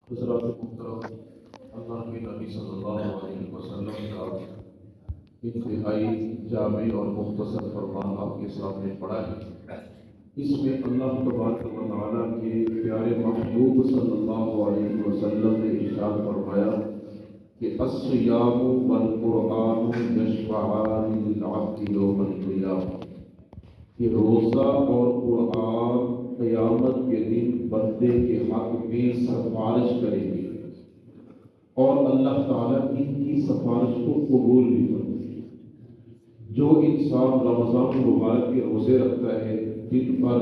حضرات محترم، اللہ کے نبی صلی اللہ علیہ وسلم کا انتہائی جامع اور مختصر فرمان آپ کے سامنے پڑا ہے۔ اس میں اللہ تبارک و تعالیٰ کے پیارے محبوب صلی اللہ علیہ وسلم نے ارشاد فرمایا کہ الصیام والقرآن یشفعان للعبد یوم القیامہ، کہ روزہ اور قرآن قیامت کے دن بندے کے حق میں سفارش کریں گے اور اللہ تعالیٰ ان کی سفارش کو قبول بھی کریں گے۔ جو انسان رمضان مبارک کے روزے رکھتا ہے، دن پر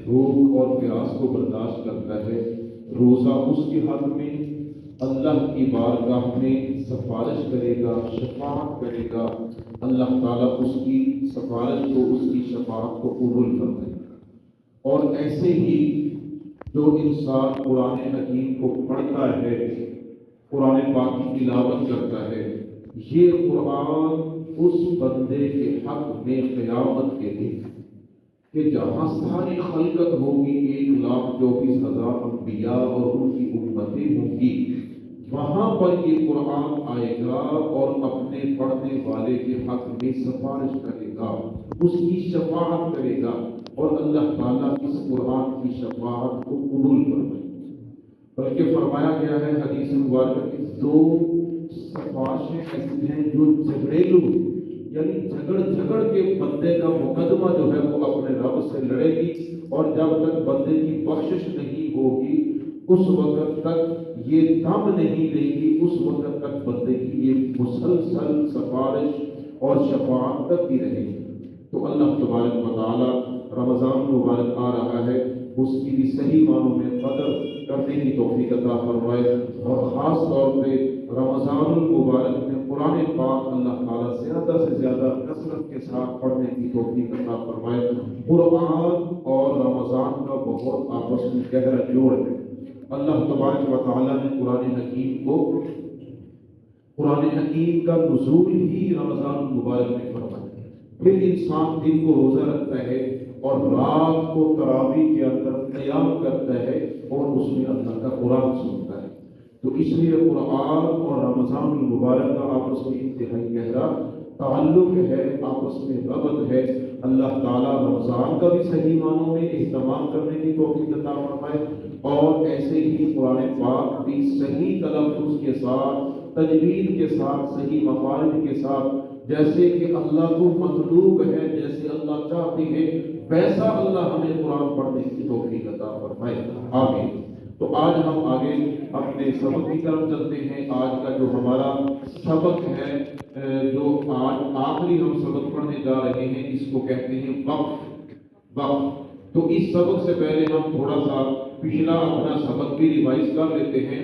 بھوک اور پیاس کو برداشت کرتا ہے، روزہ اس کے حق میں اللہ کی بارگاہ میں سفارش کرے گا، شفاعت کرے گا، اللہ تعالیٰ اس کی سفارش کو، اس کی شفاعت کو قبول کر دے گا۔ اور ایسے ہی جو انسان قرآن حکیم کو پڑھتا ہے، قرآن پاک کی تلاوت کرتا ہے، یہ قرآن اس بندے کے حق میں قیامت کے دن کہ جہاں ساری خلقت ہوگی، 1,24,000 انبیاء اور ان کی امتیں ہوں گی، وہاں پر یہ قرآن آئے گا اور اپنے پڑھنے والے کے حق میں سفارش کرے گا، اس کی شفاعت کرے گا، اور اللہ تعالیٰ اس قرآن کی شفاعت کو قبول فرمائے گا۔ بلکہ فرمایا گیا ہے حدیث مبارکہ کی دو سفارشیں ایسی ہیں جو جھگڑیلو، یعنی جھگڑ کے بندے کا مقدمہ جو ہے وہ اپنے رب سے لڑے گی، اور جب تک بندے کی بخشش نہیں ہوگی اس وقت تک یہ دم نہیں لے گی، اس وقت تک بندے کی یہ مسلسل سفارش اور شفاعت کرتی رہے گی۔ تو اللہ تبارک و تعالیٰ رمضان مبارک آ رہا ہے، اس کی بھی صحیح معنوں میں قدر کرنے کی توفیق عطا فرمائے، اور خاص طور پہ رمضان المبارک میں قرآن پاک اللہ تعالیٰ زیادہ سے زیادہ کثرت کے ساتھ پڑھنے کی توفیق عطا فرمائے۔ قرآن اور رمضان کا بہت آپس میں گہرا جوڑ ہے۔ اللہ تبارک و تعالیٰ نے قرآن حکیم کا نزول ہی رمضان المبارک میں فرمایا۔ پھر انسان دن کو روزہ رکھتا ہے اور رات کو تراویح کے اندر قیام کرتا ہے اور اس میں اللہ کا قرآن سنتا ہے۔ تو اس لیے قرآن اور رمضان المبارک کا آپس میں انتہائی گہرا تعلق ہے، آپس میں ربط ہے۔ اللہ تعالیٰ رمضان کا بھی صحیح معنوں میں اہتمام کرنے کی توفیق عطا فرمائے، اور ایسے ہی قرآن پاک بھی صحیح تلفظ کے ساتھ، تجوید کے ساتھ، صحیح مفارد کے ساتھ، جیسے کہ اللہ کو مطلوب ہے، جیسے اللہ چاہتے ہیں، ویسا اللہ ہمیں قرآن پڑھنے کی توفیق عطا فرمائے، آمین۔ تو آج ہم آگے اپنے سبق کی طرف چلتے ہیں۔ آج کا جو ہمارا سبق ہے، جو آج آخری ہم سبق پڑھنے جا رہے ہیں، اس کو کہتے ہیں وقف۔ تو اس سبق سے پہلے ہم تھوڑا سا پچھلا اپنا سبق بھی ریوائز کر لیتے ہیں۔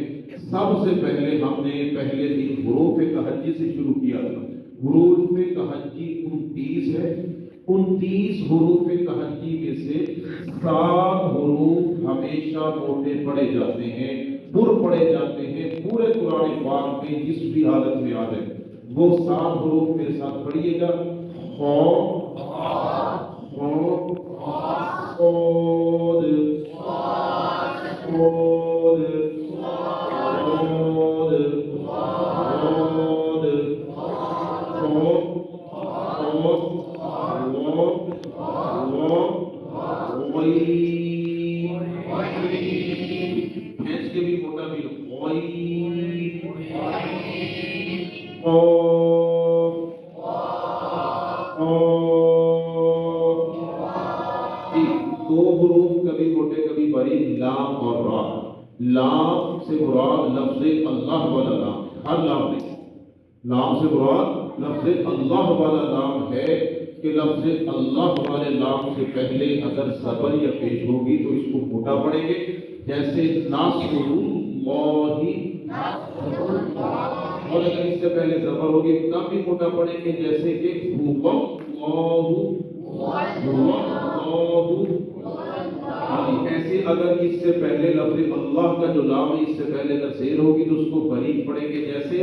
سب سے پہلے ہم نے پہلے دن حروف تہجی سے شروع کیا تھا۔ حروف تہجی 29 ہے۔ 29 حروف تہجی میں سے 7 حروف ہمیشہ موٹے پڑھے جاتے ہیں، پر پڑھے جاتے ہیں پورے قرآن پاک میں، جس بھی حالت میں آ جائے وہ 7 حروف میرے ساتھ پڑھیے گا۔ خو، صاد، بھینس کے بھی موٹا بھی دو حروف کبھی موٹے کبھی باریک، لام اور را۔ لام سے مراد لفظ اللہ والا لام، ہر لام نہیں، لام سے مراد لفظ اللہ والا لام ہے، کہ لفظ اللہ والے لام سے پہلے اگر زبر یا پیش ہوگی تو اس کو موٹا پڑھیں گے، جیسے ناصر اللہ، اور اگر اس سے پہلے زبر ہوگی تب بھی موٹا پڑھیں گے، جیسے کہ ایسے اگر اس سے پہلے لفظ اللہ کا جو لام ہے اس سے پہلے اگر زیر ہوگی تو اس کو باریک پڑھیں گے، جیسے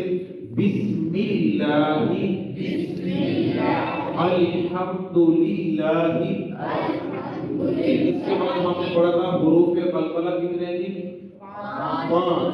بسم اللہ، الحمد للہ۔ اس کے بعد ہم نے پڑھا تھا حروف قلقلہ کتنے ہیں جی؟ 5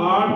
8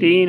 3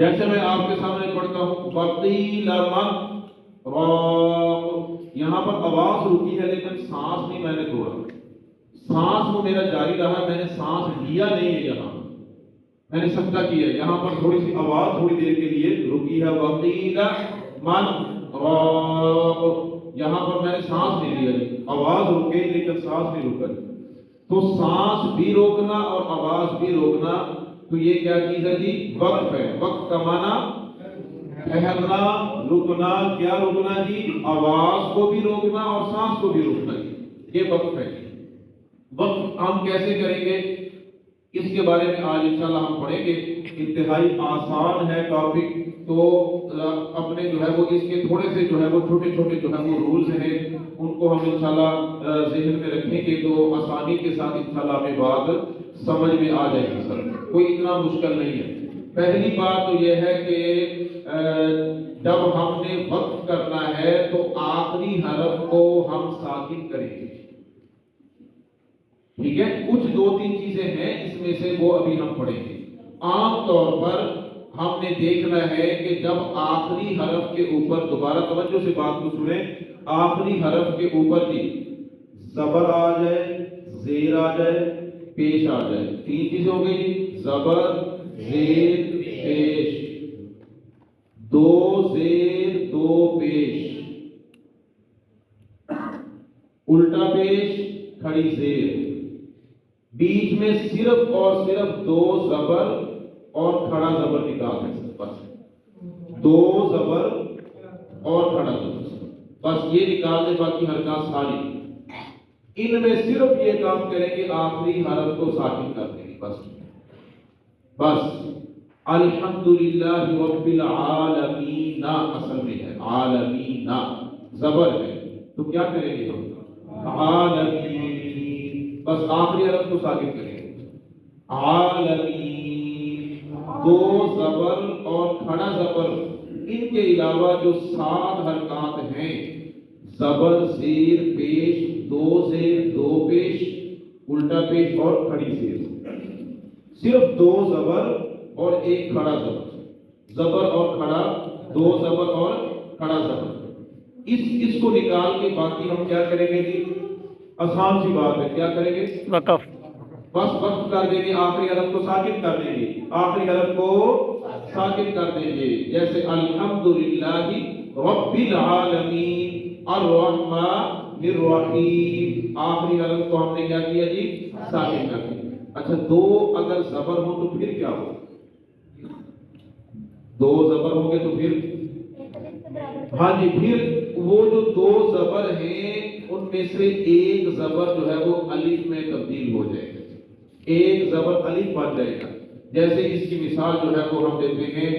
جیسے میں آپ کے سامنے پڑھتا ہوں وقیل من راق، یہاں پر آواز رکی ہے لیکن سانس نہیں میں نے توڑا، سانس وہ میرا جاری رہا، میں نے سانس لیا نہیں ہے، یہاں میں نے سمجھا کیا ہے، یہاں پر تھوڑی سی آواز تھوڑی دیر کے لیے رکی ہے، وقیل من راق، یہاں پر میں نے سانس نہیں لیا، آواز رکے لیکن سانس نہیں رکا۔ تو سانس بھی روکنا اور آواز بھی روکنا، تو یہ کیا چیز ہے جی؟ وقف ہے۔ وقف کا معنی ٹھہرنا، رکنا۔ کیا رکنا جی؟ آواز کو بھی روکنا اور سانس کو بھی روکنا، یہ وقف ہے۔ وقف ہم کیسے کریں گے اس کے بارے میں آج انشاءاللہ ہم پڑھیں گے، انتہائی آسان ہے ٹاپک، تو اپنے جو ہے وہ اس کے تھوڑے سے جو ہے وہ چھوٹے چھوٹے جو ہے وہ رولز ہیں ان کو ہم انشاءاللہ ذہن میں رکھیں گے تو آسانی کے ساتھ انشاءاللہ ہمیں بات سمجھ میں آ جائے گی سر، کوئی اتنا مشکل نہیں ہے۔ پہلی بات تو یہ ہے کہ جب ہم نے وقف کرنا ہے تو آخری حرف کو ہم ساکن کریں گے، ٹھیک ہے؟ کچھ دو تین چیزیں ہیں اس میں سے وہ ابھی ہم پڑھیں گے۔ عام طور پر ہم نے دیکھنا ہے کہ جب آخری حرف کے اوپر، دوبارہ توجہ سے بات کو سنیں، آخری حرف کے اوپر جی زبر آ جائے، زیر آ جائے، پیش آ جائے، تین چیزیں ہو گئی، زبر، زیر، پیش، دو زیر دو پیش، الٹا پیش، کھڑی زیر، بیچ میں صرف اور صرف دو زبر اور کھڑا زبر نکال دیں، بس دو زبر اور کھڑا زبر، بس یہ نکال دیں، باقی حرکات ساری ان میں صرف یہ کام کریں کہ آخری حرف کو ساکن کر دیں گے، بس الحمدللہ رب العالمین، اصل میں ہے عالمین، زبر ہے تو کیا کریں گے ہم؟ عالمین، بس آخری حرف کو ساکن کریں گے، عالمین، دو زبر اور کھڑا زبر، ان کے علاوہ جو 7 حرکات ہیں، زبر، زیر، پیش، دو زیر دو پیش، الٹا پیش اور کھڑی زیر، صرف دو زبر اور ایک کھڑا زبر، زبر اور کھڑا، دو زبر اور کھڑا زبر، اس کو نکال کے باقی ہم کیا کریں گے جی؟ آسان سی بات ہے، کیا کریں گے؟ وقف، بس وقف کر دیں گے، آخری حرف کو ساکن کر دیں گے، آخری حرف کو ساکن کر دیں گے، جیسے الحمدللہ رب العالمین الرحمن الرحیم، آخری حرف کو ہم نے کیا کیا جی؟ ساکن کر دیا۔ اچھا، دو اگر زبر ہو تو پھر کیا ہو؟ دو زبر ہوں گے تو پھر ہاں جی، پھر وہ جو دو زبر ہیں ان میں سے ایک زبر جو ہے وہ الف میں تبدیل ہو جائے گا، ایک زبر الف بن جائے گا۔ جیسے اس کی مثال جو ہے وہ ہم دیتے ہیں،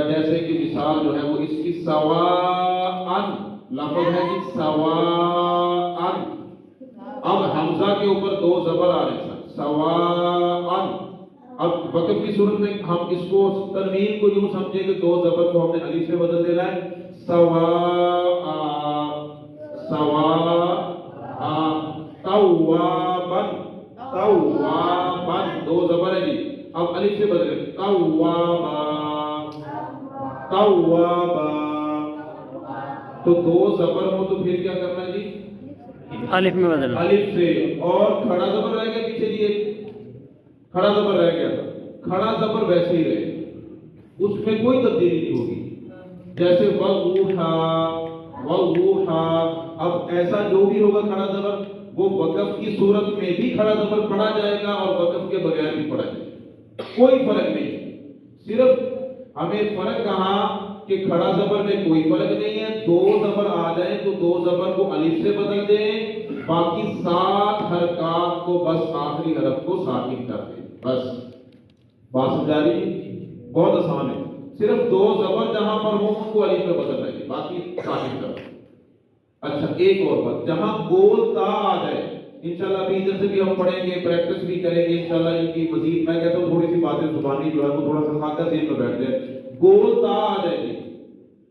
جیسے کہ مثال جو ہے وہ اس کی سواء لفظ ہے کہ سواء، اب حمزہ کے اوپر دو زبر آ رہے ہیں، سواء، اب وقف کی صورت میں ہم اس کو تنوین کو یوں سمجھے کہ دو زبر کو ہم نے الف سے بدل دینا ہے، سواء، سواء، توابا، توابا، دو زبر ہے جی، اب الف سے بدلے، توابا، توابا، تو دو زبر ہو تو پھر کیا کرنا ہے جی؟ الف میں بدلنا، الف سے، اور کھڑا زبر رہ گیا پیچھے جی، ایک کھڑا زبر رہ گیا تھا، کھڑا زبر ویسے ہی رہے، اس میں کوئی تبدیلی نہیں ہوگی، جیسے وضوحا، وضوحا، اب ایسا جو بھی ہوگا کھڑا زبر وہ وقف کی صورت میں بھی کھڑا زبر پڑھا جائے گا اور وقف کے بغیر بھی پڑھا جائے گا، کوئی فرق نہیں، صرف ہمیں فرق کہا کہ کھڑا زبر میں کوئی فرق نہیں ہے، دو زبر آ جائیں تو دو زبر کو الف سے بدل دیں، باقی 7 حرکات کو بس آخری حرف کو ساکن کر دیں، بس بات سمجھا رہی؟ بہت آسان ہے، صرف دو زبر جہاں پر ہو ان کو الف میں بدل دیں، باقی ساکن کر دیں۔ اچھا، ایک اور بات، جہاں گول تا آ جائے، انشاءاللہ ابھی ادھر سے بھی ہم پڑھیں گے، پریکٹس بھی کریں گے انشاءاللہ ان کی مزید، میں کہتا ہوں تھوڑی سی باتیں زبانی جو ہے وہ تھوڑا سا خاکہ ذہن میں بیٹھ جائے، گول تا آ جائے گی،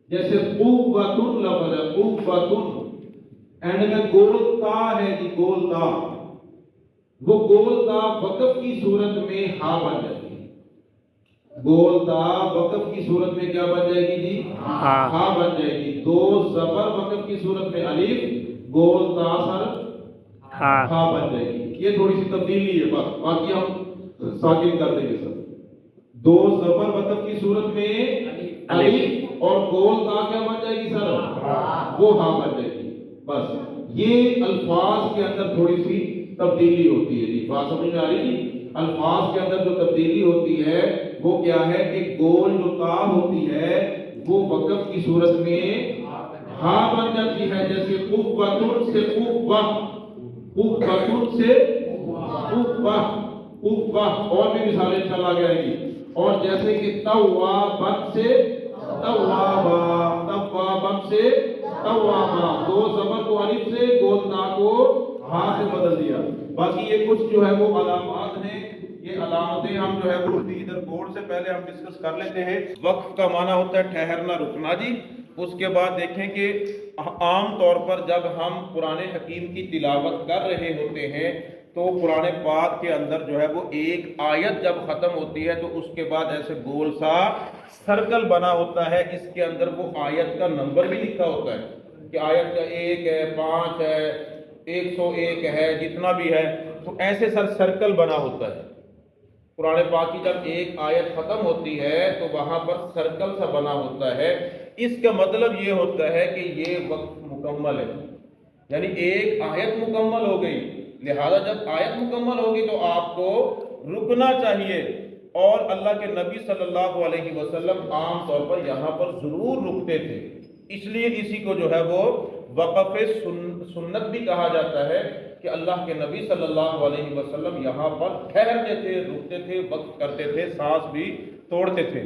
جیسے قوتن لفظ ہے، قوتن، اینڈ میں گول تا ہے جی، گول تا، وہ گول تا وقف کی صورت میں ہا بن جاتی ہے، گول تا وقف کی صورت میں کیا بن جائے گی جی؟ ہاں ہاں بن جائے گی. دو زبر وقف کی صورت میں الف، گول تا سر ہاں ہاں بن جائے گی. یہ تھوڑی سی تبدیلی ہے بس، باقی ہم ساکن کر دیں گے سب. دو زبر وقف کی صورت میں الف اور گول تا کیا بن جائے گی سر؟ وہ ہاں بن جائے گی. بس یہ الفاظ کے اندر تھوڑی سی تبدیلی ہوتی ہے جی. بات سمجھ میں آ رہی جی؟ الفاظ کے اندر جو تبدیلی ہوتی ہے وہ کیا ہے کہ گول جو تا ہوتی ہے وہ وقف کی صورت میں ہاں بن جاتی ہے. جیسے قوۃ سے قوہ، قوۃ سے قوہ، قوہ. اور بھی مثالیں چل آگے آئیں گی. اور جیسے کہ توابت سے توابا، توابت سے توابا. دو زبر کو الف سے، گول تا کو ہاں سے بدل دیا. باقی یہ کچھ جو ہے وہ علامات ہیں، یہ علامتیں ہم جو ہے وہ ادھر بورڈ سے پہلے ہم ڈسکس کر لیتے ہیں. وقف کا معنی ہوتا ہے ٹھہرنا، رکنا جی. اس کے بعد دیکھیں کہ عام طور پر جب ہم قرآن حکیم کی تلاوت کر رہے ہوتے ہیں تو قرآن پاک کے اندر جو ہے وہ ایک آیت جب ختم ہوتی ہے تو اس کے بعد ایسے گول سا سرکل بنا ہوتا ہے. اس کے اندر وہ آیت کا نمبر بھی لکھا ہوتا ہے کہ آیت کا 1 ہے، 5 ہے، 101 ہے، جتنا بھی ہے. تو ایسے سرکل بنا ہوتا ہے. قرآن پاک کی جب ایک آیت ختم ہوتی ہے تو وہاں پر سرکل سا بنا ہوتا ہے. اس کا مطلب یہ ہوتا ہے کہ یہ وقت مکمل ہے، یعنی ایک آیت مکمل ہو گئی. لہذا جب آیت مکمل ہوگی تو آپ کو رکنا چاہیے. اور اللہ کے نبی صلی اللہ علیہ وسلم عام طور پر یہاں پر ضرور رکتے تھے. اس لیے اسی کو جو ہے وہ وقف سنت بھی کہا جاتا ہے کہ اللہ کے نبی صلی اللہ علیہ وسلم یہاں پر ٹھہرتے تھے، رکتے تھے، وقف کرتے تھے، سانس بھی توڑتے تھے.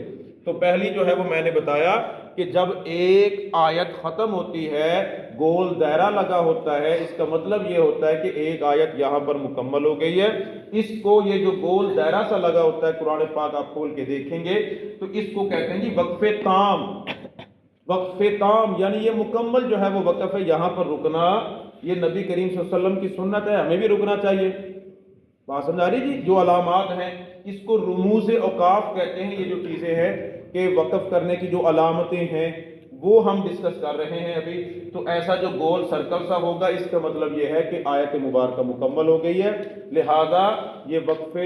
تو پہلی جو ہے وہ میں نے بتایا کہ جب ایک آیت ختم ہوتی ہے، گول دائرہ لگا ہوتا ہے، اس کا مطلب یہ ہوتا ہے کہ ایک آیت یہاں پر مکمل ہو گئی ہے. اس کو یہ جو گول دائرہ سا لگا ہوتا ہے قرآن پاک آپ کھول کے دیکھیں گے تو اس کو کہتے ہیں جی وقف تام. وقف تام یعنی یہ مکمل جو ہے وہ وقف ہے. یہاں پر رکنا یہ نبی کریم صلی اللہ علیہ وسلم کی سنت ہے، ہمیں بھی رکنا چاہیے. بات سمجھ آ رہی جی؟ جو علامات ہیں اس کو رموز اوقاف کہتے ہیں. یہ جو چیزیں ہیں کہ وقف کرنے کی جو علامتیں ہیں وہ ہم ڈسکس کر رہے ہیں ابھی. تو ایسا جو گول سرکل سا ہوگا اس کا مطلب یہ ہے کہ آیت مبارکہ مکمل ہو گئی ہے. لہذا یہ وقف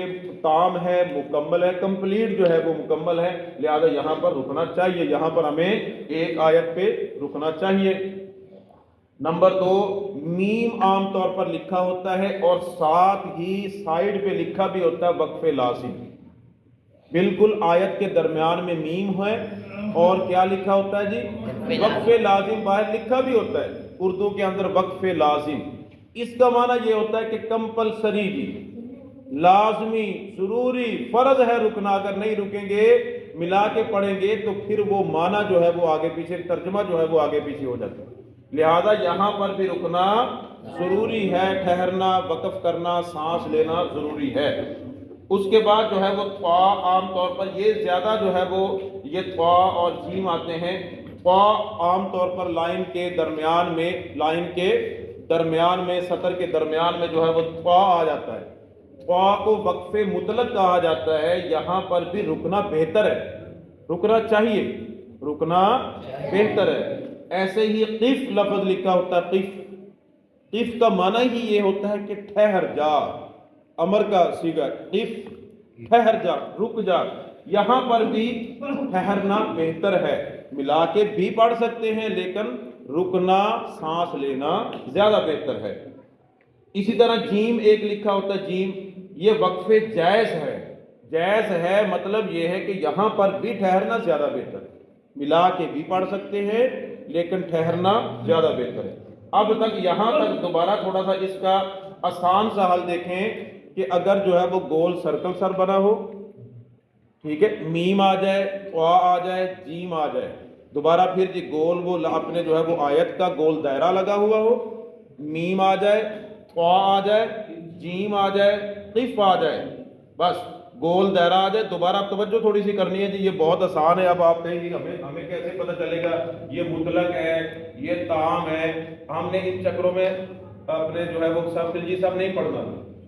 تام ہے، مکمل ہے، کمپلیٹ جو ہے وہ مکمل ہے. لہذا یہاں پر رکنا چاہیے، یہاں پر ہمیں ایک آیت پہ رکنا چاہیے. نمبر 2، میم عام طور پر لکھا ہوتا ہے اور ساتھ ہی سائیڈ پہ لکھا بھی ہوتا ہے وقف لازم. بالکل آیت کے درمیان میں میم ہے اور کیا لکھا ہوتا ہے جی؟ وقف لازم. باہر لکھا بھی ہوتا ہے اردو کے اندر وقف لازم. اس کا معنی یہ ہوتا ہے کہ کمپلسری جی، لازمی، ضروری، فرض ہے رکنا. اگر نہیں رکیں گے، ملا کے پڑھیں گے تو پھر وہ معنی جو ہے وہ آگے پیچھے، ترجمہ جو ہے وہ آگے پیچھے ہو جاتا ہے. لہذا یہاں پر بھی رکنا ضروری ہے، ٹھہرنا، وقف کرنا، سانس لینا ضروری ہے. اس کے بعد جو ہے وہ طا عام طور پر یہ زیادہ جو ہے وہ یہ طا اور جیم آتے ہیں. طا عام طور پر لائن کے درمیان میں، لائن کے درمیان میں، سطر کے درمیان میں جو ہے وہ طا آ جاتا ہے. طا کو وقف مطلق کہا جاتا ہے. یہاں پر بھی رکنا بہتر ہے، رکنا چاہیے، رکنا بہتر ہے. ایسے ہی قف لفظ لکھا ہوتا ہے. قف، قف کا معنی ہی یہ ہوتا ہے کہ ٹھہر جا، امر کا صیغہ. قف ٹھہر جا، رک جا. یہاں پر بھی ٹھہرنا بہتر ہے. ملا کے بھی پڑھ سکتے ہیں لیکن رکنا، سانس لینا زیادہ بہتر ہے. اسی طرح جیم ایک لکھا ہوتا ہے. جیم یہ وقف جائز ہے. جائز ہے مطلب یہ ہے کہ یہاں پر بھی ٹھہرنا زیادہ بہتر ہے. ملا کے بھی پڑھ سکتے ہیں لیکن ٹھہرنا زیادہ بہتر ہے. اب تک یہاں تک دوبارہ تھوڑا سا اس کا آسان سا حل دیکھیں کہ اگر جو ہے وہ گول سرکل سر بنا ہو، ٹھیک ہے، میم آ جائے، طا آ جائے، جیم آ جائے، دوبارہ پھر جی گول وہ اپنے جو ہے وہ آیت کا گول دائرہ لگا ہوا ہو، میم آ جائے، طا آ جائے، جیم آ جائے، قف آ جائے، بس گول دائرہ آ جائے. دوبارہ آپ توجہ تھوڑی سی کرنی ہے جی، یہ بہت آسان ہے. اب آپ کہیں گے ہمیں کیسے پتہ چلے گا یہ مطلق ہے، یہ تام ہے. ہم نے ان چکروں میں اپنے جو ہے وہ سب خلجی صاحب نہیں پڑھنا.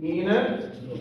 3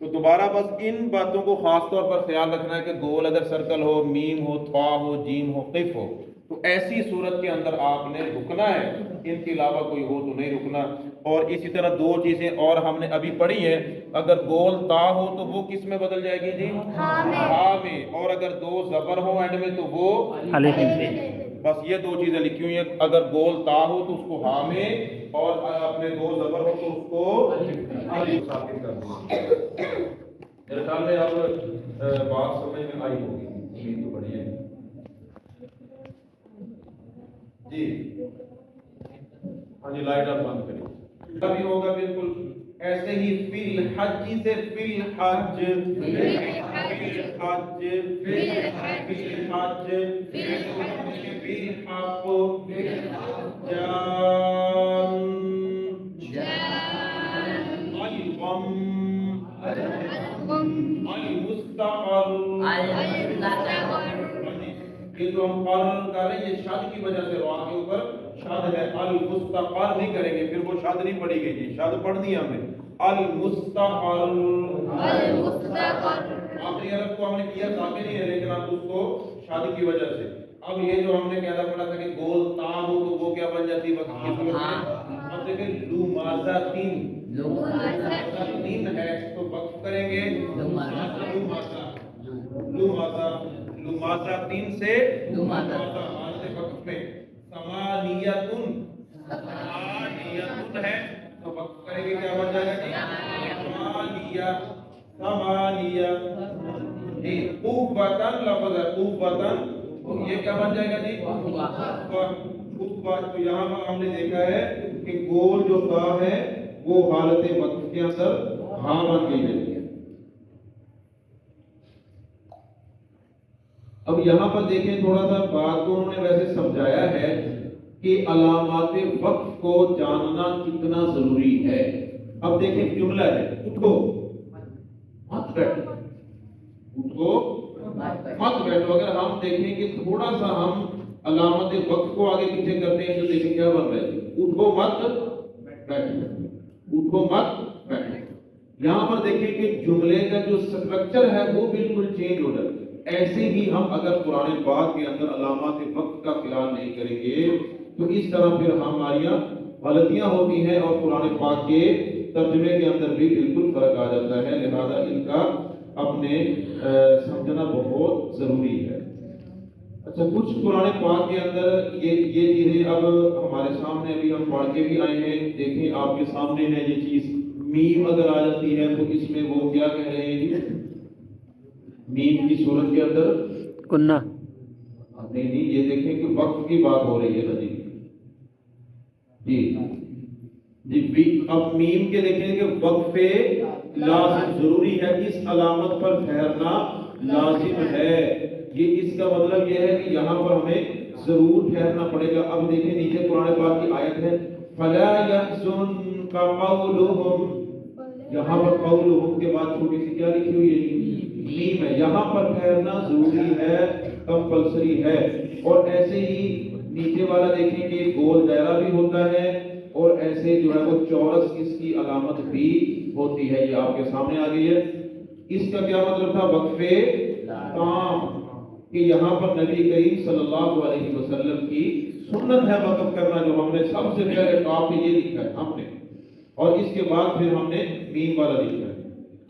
تو دوبارہ بس ان باتوں کو خاص طور پر خیال رکھنا ہے کہ گول اگر سرکل ہو، میم ہو، تھا ہو، جیم ہو، قف ہو، تو ایسی صورت کے اندر آپ نے رکنا ہے، ان کے علاوہ کوئی ہو تو نہیں رکنا۔ اور اسی طرح دو چیزیں اور ہم نے ابھی پڑھی ہیں، اگر گول تا ہو تو وہ کس میں بدل جائے گی جی؟ ہاں میں، اور اگر دو زبر ہو اینڈ میں تو وہ الف بس یہ دو چیزیں لکھی ہوئی ہیں، اگر گول تا ہو تو اس کو ہاں میں، اور اپنے دو زبر ہو تو اس کو الف ثابت کر دیں۔ میرے خیال میں اب بات سمجھ میں آئی ہوگی، امید تو بڑی ہے جی۔ ہاں جی، لائٹ آپ بند کریں، ابھی ہوگا بالکل ایسے ہی فی الحج سے فی الحج، فی الحج، فی الحج، فی الحق، جان، الغم، المستقر، یہ جو ہم قرر کر رہے ہیں یہ شد کی وجہ سے راہ کے اوپر شد ہے، المستقر نہیں کریں گے پھر وہ شد نہیں پڑی گئی جی، شد پڑھنی ہے ہمیں، المستقر، آخری حرف کو ہم نے کیا تاکہ نہیں ہے لیکن اب اس کو شد کی وجہ سے۔ اب یہ جو ہم نے قاعدہ پڑھا تھا کہ گول تا ہو تو وہ کیا بن جاتی ہے وقت کی صورت میں؟ اب دیکھیں لومازاتین، لومازاتین ہے تو وقف کریں گے لومازا، لومازا، لومازاتین سے لومازا حالت وقف میں، سمانیتن، سمانیتن ہے تو وقف کریں گے کیا بن جائے گا جی؟ سمانیہ، سمانیہ جی۔ قوتن لفظ ہے، قوتن یہ کیا بن جائے گا جی؟ قوت۔ تو یہاں پر ہم نے دیکھا ہے کہ گول جو تا ہے وہ حالت وقف کے اندر ہاں بن گئی ہے۔ اب یہاں پر دیکھیں تھوڑا سا بات کو انہوں نے ویسے سمجھایا ہے کہ علامات وقف کو جاننا کتنا ضروری ہے۔ اب دیکھیں جملہ ہے، اٹھو مت بیٹھو، اٹھو مت بیٹھو۔ اگر ہم دیکھیں کہ تھوڑا سا ہم علامت وقف کو آگے پیچھے کرتے ہیں تو دیکھیں کیا بن رہا ہے، اٹھو مت بیٹھو، اٹھو مت بیٹھو۔ یہاں پر دیکھیں کہ جملے کا جو سٹرکچر ہے وہ بالکل چینج ہو جاتا ہے۔ ایسے ہی ہم اگر قرآن پاک کے اندر علامات وقت کا خیال نہیں کریں گے تو اس طرح پھر ہماریاں غلطیاں ہوتی ہیں اور قرآن پاک کے ترجمے کے اندر بھی بالکل فرق آ جاتا ہے، لہذا ان کا اپنے سمجھنا بہت ضروری ہے۔ اچھا، کچھ قرآن پاک کے اندر یہ چیزیں اب ہمارے سامنے ابھی ہم پڑھ کے بھی آئے ہیں، دیکھیں آپ کے سامنے ہے یہ چیز، میم اگر آ جاتی ہے تو اس میں وہ کیا کہہ رہے ہیں، میم کی صورت کے اندر کنہ، نہیں یہ دیکھیں کہ وقف کی بات ہو رہی ہے نا جی جی۔ اب میم کے دیکھیں کہ وقف لازم ضروری ہے، اس علامت پر ٹھہرنا لازم ہے، یہ اس کا مطلب یہ ہے کہ یہاں پر ہمیں ضرور ٹھہرنا پڑے گا۔ اب دیکھیں نیچے قرآن پاک کی آیت ہے، فَلَا يَحْزُنْكَ قَوْلُهُمْ، یہاں پر قولہم کے بعد چھوٹی سی کیا لکھی ہوئی ہے، میم ہے، یہاں پر ٹھہرنا ضروری ہے، کمپلسری ہے۔ اور ایسے ہی نیچے والا دیکھیں کہ گول دائرہ بھی ہوتا ہے اور ایسے جو ہے وہ چورس اس کی علامت بھی ہوتی ہے، یہ آپ کے سامنے آ گئی ہے۔ اس کا کیا مطلب تھا، وقفے تام، کہ یہاں پر نبی کریم صلی اللہ علیہ وسلم کی سنت ہے وقف کرنا، جو ہم نے سب سے پہلے ٹاپ پہ یہ لکھا ہے ہم نے، اور اس کے بعد پھر ہم نے میم والا لکھا ہے۔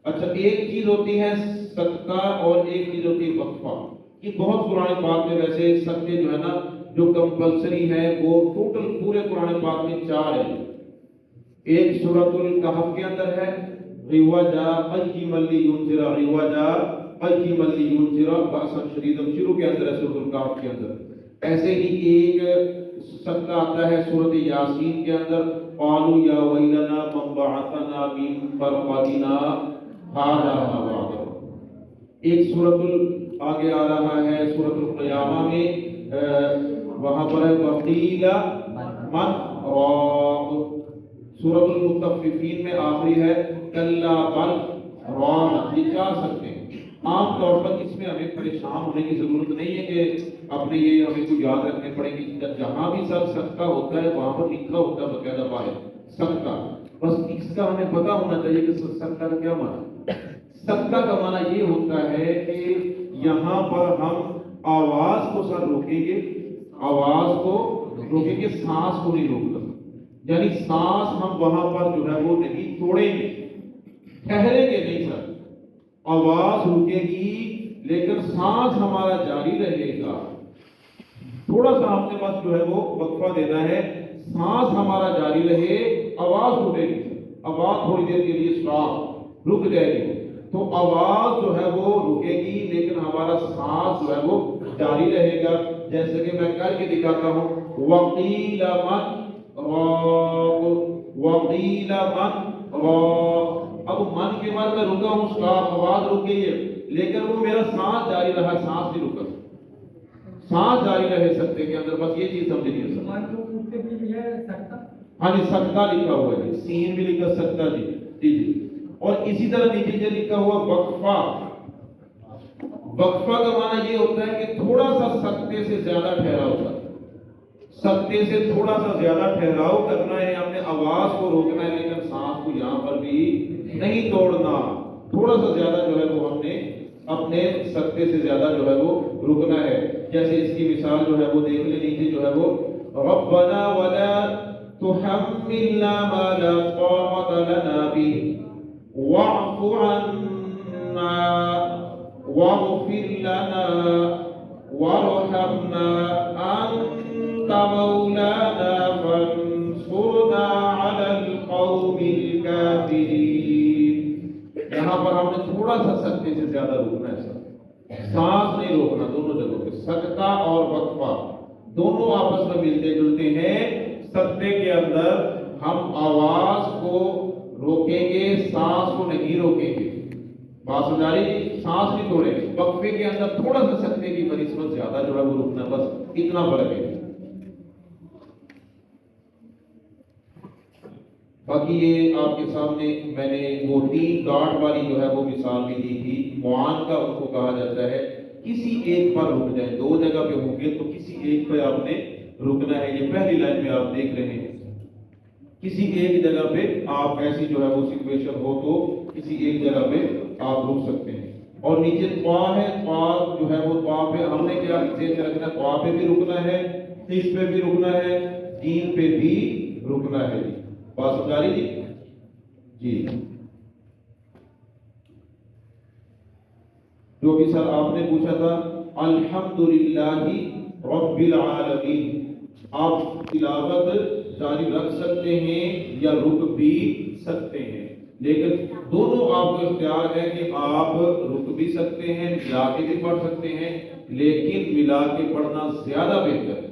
اچھا، ایک چیز ہوتی ہے صدقہ اور ایک چیز ہوتی ہے وقفہ۔ یہ بہت قرآن پاک میں ویسے صدقے جو ہے نا جو کمپلسری ہے وہ ٹوٹل پورے قرآن پاک میں 4 ہیں۔ ایک سورۃ الکہف کے اندر ہے، رِوَجَا قَيِّمًا لِيُنذِرَ، رِوَجَا قَيِّمًا لِيُنذِرَ بَأْسًا شَدِيدًا، شروع کے اندر ہے سورۃ الکہف کے اندر۔ ایسے ہی ایک صدقہ آتا ہے سورۃ یاسین کے اندر، قَالُوا يَا وَيْلَنَا مَنْ بَعَثَنَا مِنْ مَرْقَدِنَا هَذَا مَا وَعَدَ۔ ایک سورۃ آگے آ رہا ہے سورۃ القیامہ میں، وہاں پر ہے وَقِيلَ مَنْ رَاقٍ۔ سورۃ المطففین میں آخری ہے کَلَّا بَلْ رَانَ۔ یہ 4 سکتے ہیں۔ عام طور پر اس میں ہمیں پریشان ہونے کی ضرورت نہیں ہے کہ اپنے یہ ہمیں کو یاد رکھنے پڑیں گے، جہاں بھی صدقہ ہوتا ہے وہاں پر لکھا ہوتا ہے باقاعدہ باہر صدقہ۔ بس اس کا ہمیں پتا ہونا چاہیے کہ سکتہ کا کیا معنی ہے۔ سکتہ کا معنی یہ ہوتا ہے کہ یہاں پر ہم آواز کو سر روکیں گے، آواز کو روکیں گے، سانس کو نہیں روکنا، یعنی سانس ہم وہاں پر جو ہے وہ نہیں توڑیں گے، ٹھہریں گے نہیں سر، آواز رکے گی لیکن سانس ہمارا جاری رہے گا۔ تھوڑا سا آپ کے پاس جو ہے وہ وقفہ دینا ہے، سانس ہمارا جاری رہے، آواز رکے گی، آواز تھوڑی دیر کے لیے سٹاپ، رک جائے گی، تو آواز جو ہے وہ رکے گی لیکن ہمارا سانس جو ہے وہ جاری رہے گا۔ جیسے کہ میں کر کے دکھاتا ہوں، وقیل من راق، وقیل من راق، اب من کے بعد میں رکا ہوں، سٹاپ، آواز رک گئی ہے لیکن وہ میرا سانس جاری رہا، سانس نہیں رکا، سانس جاری رہے سکتے کے اندر، بس یہ چیز سمجھنی ہے سر۔ ہاں جی، سکتہ لکھا ہوا ہے جی، سین بھی لکھا سکتہ جی جی جی۔ اور اسی طرح نیچے جو لکھا ہوا وقفہ، وقفہ کا معنی یہ ہوتا ہے کہ تھوڑا سا سکتے سے زیادہ ٹھہراؤ ہوتا ہے، سکتے سے تھوڑا سا زیادہ ٹھہراؤ کرنا ہے، ہم نے آواز کو روکنا ہے لیکن سانس کو یہاں پر بھی نہیں توڑنا، تھوڑا سا زیادہ جو ہے وہ ہم نے اپنے سکتے سے زیادہ جو ہے وہ رکنا ہے۔ جیسے اس کی مثال جو ہے وہ دیکھ لیں، نیچے جو ہے وہ ربنا ولا تحملنا ما لا طاقة لنا به واعف عنا واغفر لنا وارحمنا أنت مولانا فانصرنا على القوم الكافرين۔ یہاں پر ہم نے تھوڑا سا سکتے سے زیادہ روکنا ہے سر، سانس نہیں روکنا، دونوں جگہوں پہ سکتہ اور وقفہ دونوں آپس میں ملتے جلتے ہیں۔ سکتے کے اندر ہم آواز کو روکیں گے، سانس کو نہیں روکیں گے، بات سمجھا رہی، سانس نہیں توڑیں گے۔ وقفے کے اندر تھوڑا سا سکتے کی بنسبت زیادہ جو ہے وہ رکنا، بس اتنا فرق ہے۔ باقی یہ آپ کے سامنے میں نے وہ 3 ڈاٹ والی جو ہے وہ مثال بھی دی تھی، معان کا ان کو کہا جاتا ہے، کسی ایک پر رک جائیں، 2 جگہ پہ ہوں گے تو کسی ایک پہ آپ نے رکنا ہے۔ یہ پہلی لائن میں آپ دیکھ رہے ہیں، کسی ایک جگہ پہ آپ ایسی جو ہے وہ سچویشن ہو تو کسی ایک جگہ پہ آپ رک سکتے ہیں۔ اور نیچے طا ہے، طا جو ہے وہ طا پہ ہم نے کیا ذہن میں رکھنا ہے، طا پہ بھی رکنا ہے، اس پہ بھی رکنا ہے، جیم پہ بھی رکنا ہے۔ بات سمجھا رہی جی؟ جو بھی سر آپ نے پوچھا تھا، الحمدللہ رب العالمین، آپ تلاوت جاری رکھ سکتے ہیں یا رک بھی سکتے ہیں، لیکن دونوں آپ کو اختیار ہے کہ آپ رک بھی سکتے ہیں، ملا کے بھی پڑھ سکتے ہیں، لیکن ملا کے پڑھنا زیادہ بہتر ہے۔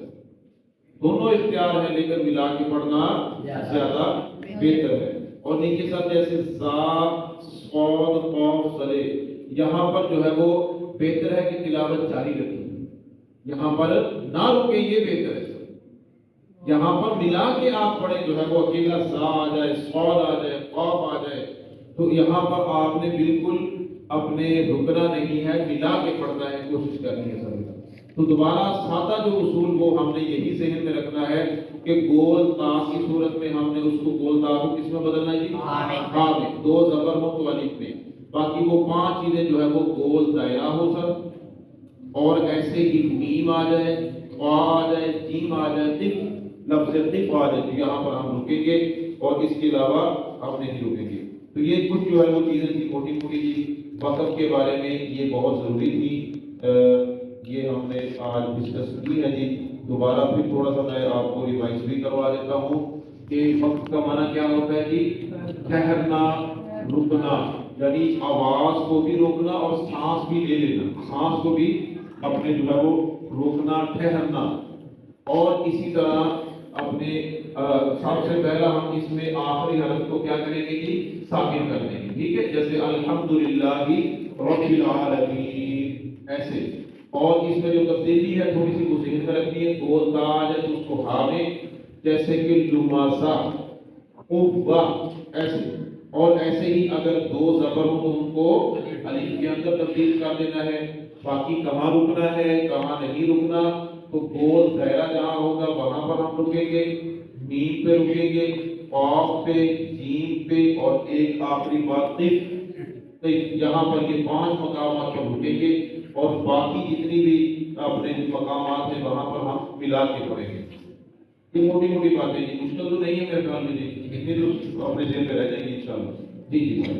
دونوں اختیار ہے لیکن ملا کے پڑھنا زیادہ بہتر ہے۔ اور نیچے ساتھ جیسے زا، صاد، قاف، صلے، یہاں پر جو ہے وہ بہتر ہے کہ تلاوت جاری رکھیں، یہاں پر نہ رکیں، یہ بہتر ہے۔ یہاں پر ملا کے آپ پڑھیں، جو ہے وہ اکیلا زا آ جائے، صاد آ جائے، قاف آ جائے، تو یہاں پر آپ نے بالکل اپنے رکنا نہیں ہے، ملا کے پڑھنا ہے، کوشش کرنی ہے سر۔ تو دوبارہ سادہ جو اصول وہ ہم نے یہی ذہن میں رکھنا ہے کہ گول تا کی صورت میں ہم نے اس کو گول تا کو کس میں بدلنا ہے جی؟ ہاں میں، 2 زبر ہو تو الف میں، باقی وہ 5 چیزیں جو ہے وہ گول دائرہ ہو سر، اور ایسے ہی میم آ جائے، قا آ جائے، جیم آ جائے، قف، لفظ قف آ جائے، تو یہاں پر ہم رکیں گے اور اس کے علاوہ ہم نہیں رکیں گے۔ تو یہ کچھ جو ہے وہ چیزیں تھی موٹی موٹی جی، وقف کے بارے میں یہ بہت ضروری تھی، یہ ہم نے آج ڈسکس کی ہے جی۔ دوبارہ پھر تھوڑا سا میں آپ کو ریوائز بھی کروا دیتا ہوں کہ وقت کا معنی کیا ہوتا ہے جی؟ ٹھہرنا، رکنا، یعنی آواز کو بھی روکنا اور سانس بھی لے لینا، سانس کو بھی اپنے جو ہے وہ روکنا، ٹھہرنا۔ اور اسی طرح اپنے سب سے پہلا ہم اس میں آخری حرف کو کیا کریں گے جی؟ ساکن کر دیں گے، ٹھیک ہے؟ جیسے الحمدللہ رب العالمین، ایسے۔ اور اس میں جو تبدیلی ہے تھوڑی سی وہ ذہن میں رکھنی ہے، گول تا ہے تو اس کو ہا میں، جیسے کہ لماسا، قوا، ایسے۔ اور ایسے ہی اگر 2 زبر ہو تو ان کو الف کے اندر تبدیل کر دینا ہے۔ باقی کہاں رکنا ہے، کہاں نہیں رکنا، تو گول دائرہ جہاں ہوگا وہاں پر ہم رکیں گے، میم پہ رکیں گے، قاف پہ، جیم پہ اور ایک آخری بات قف، یہاں پر یہ 5 مقامات پر رکیں گے اور باقی جتنی بھی اپنے مقامات ہیں وہاں پر ہم ملا کے پڑھیں گے. یہ موٹی موٹی باتیں جی، مشکل تو نہیں ہے میرے خیال میں جی، اتنی تو اپنے ذہن میں رہ جائیں گے انشاءاللہ. جی جی سر.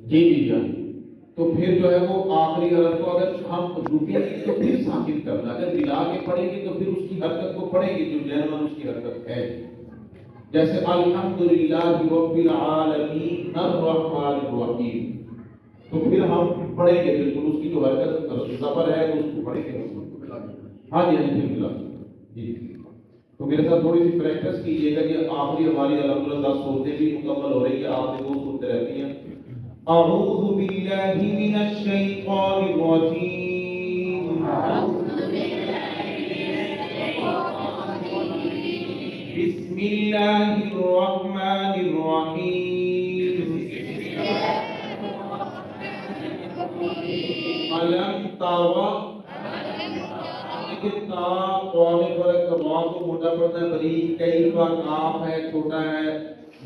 جی جی جی. تو پھر جو ہے وہ آخری حرف کو اگر ہم رکیں گے تو پھر ساکن کرنا، اگر ملا کے پڑھیں گے تو پھر اس کی حرکت کو پڑھیں گے جو جہنم اس کی حرکت ہے. جیسے الحمدللہ رب العالمین الرحمن الرحیم، تو پھر ہم پڑھیں گے بالکل اس کی جو حرکت زبر ہے اس کو پڑھیں گے. ہاں جی ہاں جی بالکل جی. تو میرے ساتھ تھوڑی سی پریکٹس کیجیے گا کہ آخری ہماری الحمدللہ 10 صورتیں بھی مکمل ہو رہی ہے، آپ سے 2 صورتیں رہتی ہیں. اعوذ باللہ من الشیطان الرجیم، بسم اللہ الرحمن الرحیم. علم تارا، لیکن تا قومی فرق را کو موٹا پڑتا ہے، بریک کئی بار کاف ہے، چھوٹا ہے،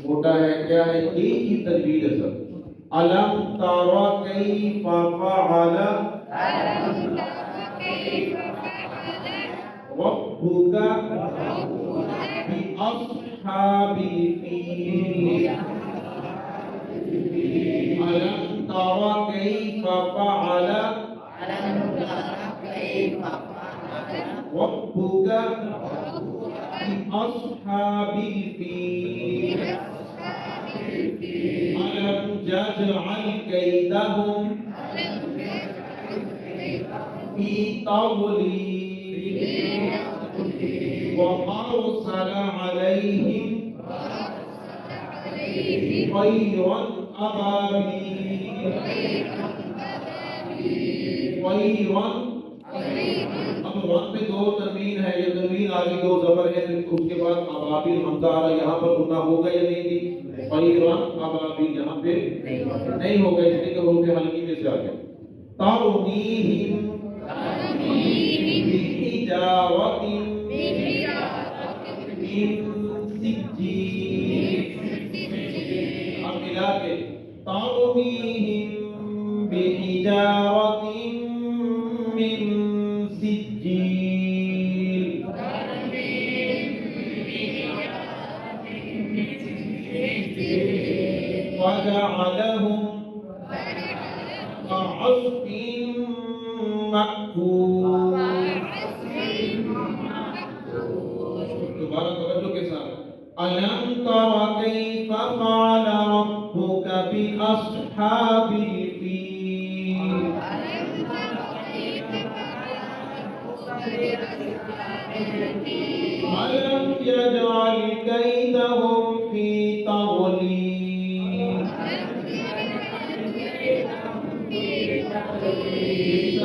موٹا ہے، کیا ہے، ایک ہی تجوید ہے سر. علم تارا کیف فعل ربک بأصحاب الفیل. علم تارا کیف فعل ربک بأصحاب الفیل. ألم يجعل كيدهم في تضليل وأرسل عليهم طيرا أبابيل. طيرا، اب وقت میں 2 تنوین ہے، یہ تنوین آگے 2 زبر ہے، اس کے بعد ابابیل حمزہ آ رہا ہے، یہاں پر گناہ ہوگا یا نہیں جی؟ طیرا ابابیل یہاں پہ نہیں ہوگا، اس لیے کہ حروف حلقی میں سے آ گیا. ترمیہم بحجارۃ من سجیل. اب ملا کے ترمیہم بحجارۃ من سجیل. فجعلهم كعصف مأكول. دوبارہ توجہ کے ساتھ. ألم تر كيف فعل ربك بأصحاب الفيل. ألم يجعل كيدهم في تضليل.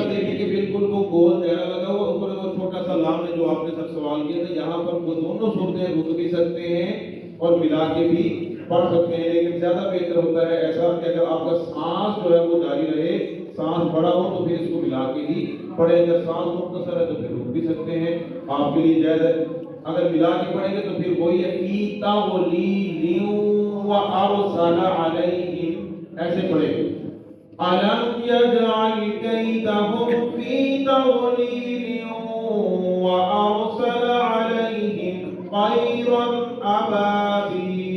دیکھیے کہ بالکل وہ گول دائرہ لگا ہوا، اوپر وہ چھوٹا سا لام ہے جو آپ نے سب سوال کیا تھا. یہاں پر وہ دونوں صورتیں رک بھی سکتے ہیں اور ملا کے بھی پڑھ سکتے ہیں، لیکن زیادہ بہتر ہوتا ہے ایسا کہ اگر آپ کا سانس جو ہے وہ جاری رہے، سانس بڑا ہو تو پھر اس کو ملا کے ہی پڑھیں. اگر سانس مختصر ہے تو پھر رک بھی سکتے ہیں، آپ کے لیے جائز ہے. اگر ملا کے پڑھیں گے تو پھر وہی ہے فی تضلیل وارسل علیہم، ایسے پڑھیں گے. ألم يجعل كيدهم في تضليل وأرسل عليهم طيرا أبابيل.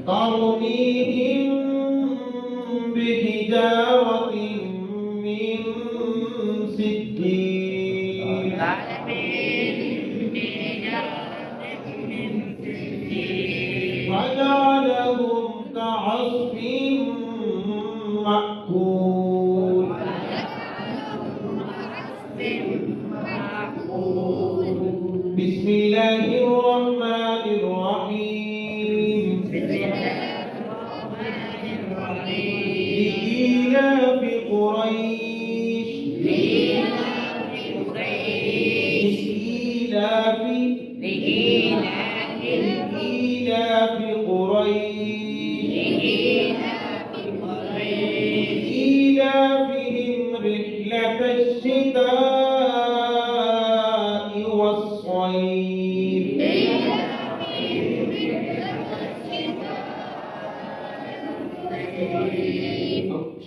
ترميهم بحجارة من سجيل. فجعلهم كعصف مأكول. بسم الله الرحمن الرحيم. لإيلاف قريش لإيلاف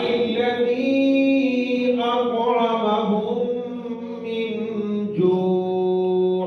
الذي أطعمهم من جوع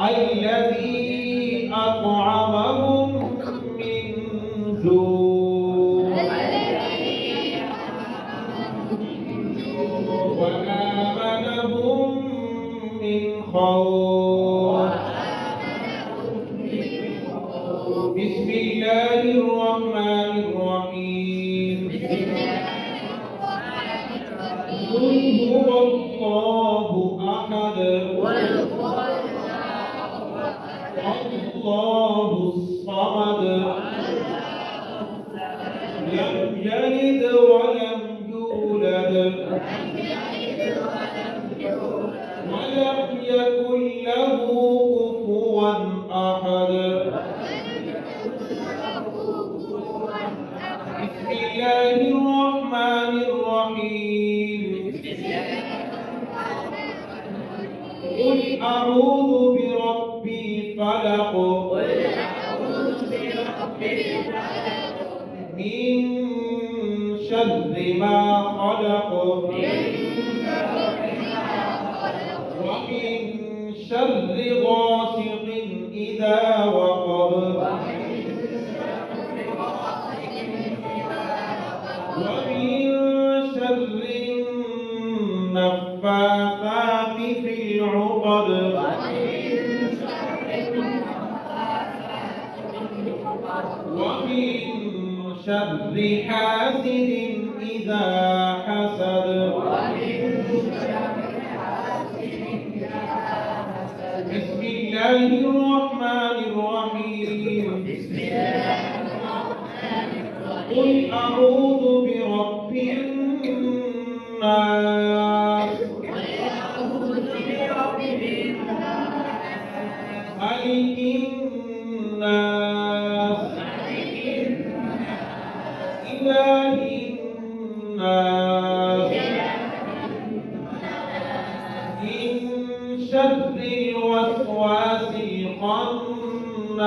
الذي أطعمهم من جوع وآمنهم من خوف بسم الله الرحمن الرحيم قل هو الله أحد الله الصمد لم يلد ولم يولد ولم يكن له كفوا أحد بسم الله الرحمن الرحيم قل أعوذ برب الفلق من شر ما خلق ومن شر غاسق إذا وقب ومن شر النفاثات في العقد ومن شر حاسد إذا حسد بسم الله الرحمن الرحيم قل أعوذ برب الناس ملك الناس إله الناس من شر الوسواس الخناس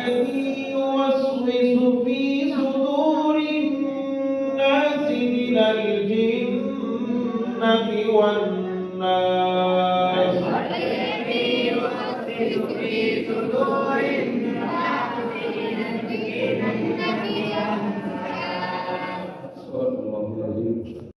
الذي يوسوس في صدور الناس من الجنة والناس